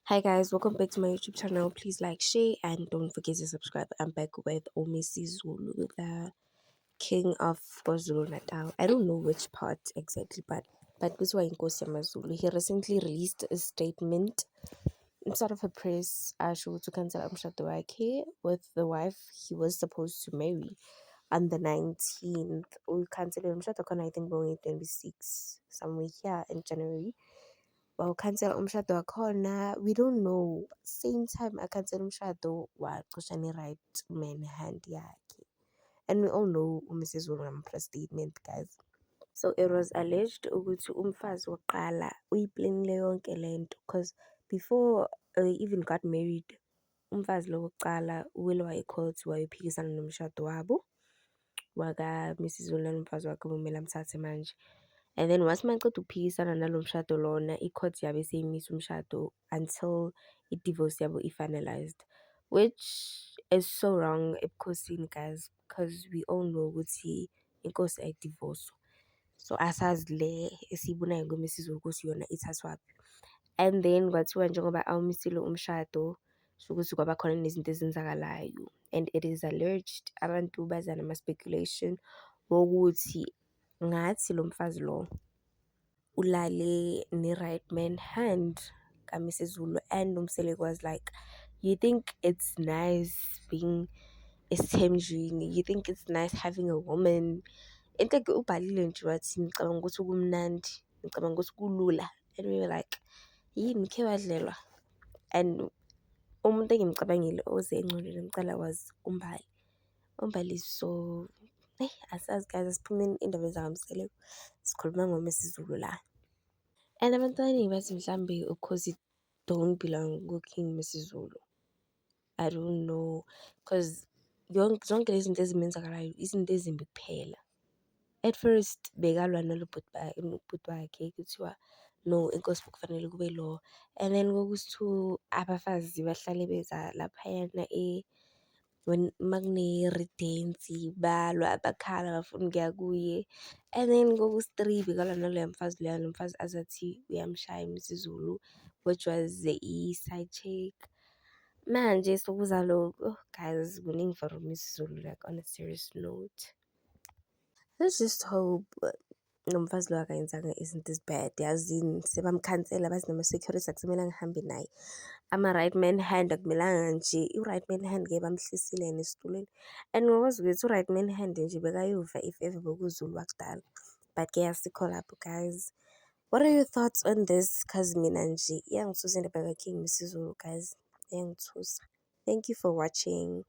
Hi guys, welcome back to my YouTube channel. Please like, share, and don't forget to subscribe. I'm back with Omisi Zulu, the king of KwaZulu Natal. I don't know which part exactly, but this was Nkosi Zulu. He recently released a statement inside of a press show to cancel umshado wakhe with the wife he was supposed to marry on the 19th. We canceled umshado wakhe, I think going 26 somewhere here in January. Cancel umshado wakhona, we don't know. Same time cancel umshado wacosha ne-right man hand yakhe, and we all know uMrs Zulu ngama-press statement, guys. So it was alleged ukuthi umfazi wokuqala uyiplanile yonke lento, because before they even got married, umfazi lo wokuqala uwile wayecourt wayephikisana nomshado wabo waka-Mrs Zulu nomfazi wakhe okumele amthathe manje. And then once maqeda ukuphikisana nalo mshado lona, i-court yabe seyimisa umshado until i-divorce yabo i-finalized, which is so wrong ebukhosini, guys, because we all know ukuthi inkosi ayidivorce. So asazi le esiyibonayo kuMrs Zulu ukuthi yona ithathwaphi. And then kwathiwa njengoba awumisile umshado, shukuthi kwaba khona nezinto ezenzakalayo, and it is alleged abantu baza nama-speculation wokuthi ngathi lo mfazi lo ulale ne-right man hand kaMrs Zulu, and umseleki was like, you think it's nice being esithemjini, you think it's nice having a woman. Into ubhalile nje wathi ngicabanga ukuthi kumnandi, ngicabanga ukuthi kulula, and we were like, yini khe wadlelwa? And umuntu engimcabangile oze engcolile ngicala was uMbali. uMbali is so asazi guys, asiphumeni indaba zakamseleko, sikhuluma ngoMrs Zulu la. And abantu abaningi bathi mhlambe because it don't belong ku-King Mrs Zulu. I don't know, because zonke lezi zinto ezimenzakalayo izinto ezimbi kuphela. At first bekalwa nobhuti wakhe kuthiwa no, inkosi kufanele kube law. And then kwakusi abafazi bahlale beza laphayana when makune-redance balwa bakhala bafuna ukuya kuye. And then kwakusi-3 bekalwa naloya mfazi loya, lo mfazi azathi uyamshaya uMrs Zulu, which was i-side chick. Manje sokuza lokho, guys, kuningi for uMrs Zulu, like on a serious note. Let's just hope nomfazi lo akayenzanga izinto ezi-bad, yazini sebamkhansela bathi nama-security akusamelanga ahambe naye. Ama-right man hand akumelanga nje, i-right man hand-ke bamhlisile yena esitulweni. And ngokwazi ukuthi u-right man hand nje bekayova if ever bekuwuZulu wakudala, but-ke asikho lapho, guys. What are your thoughts on this? Cause mina nje iyangithusa indaba ka-King Mrs Zulu, guys, iyangithusa. Thank you for watching.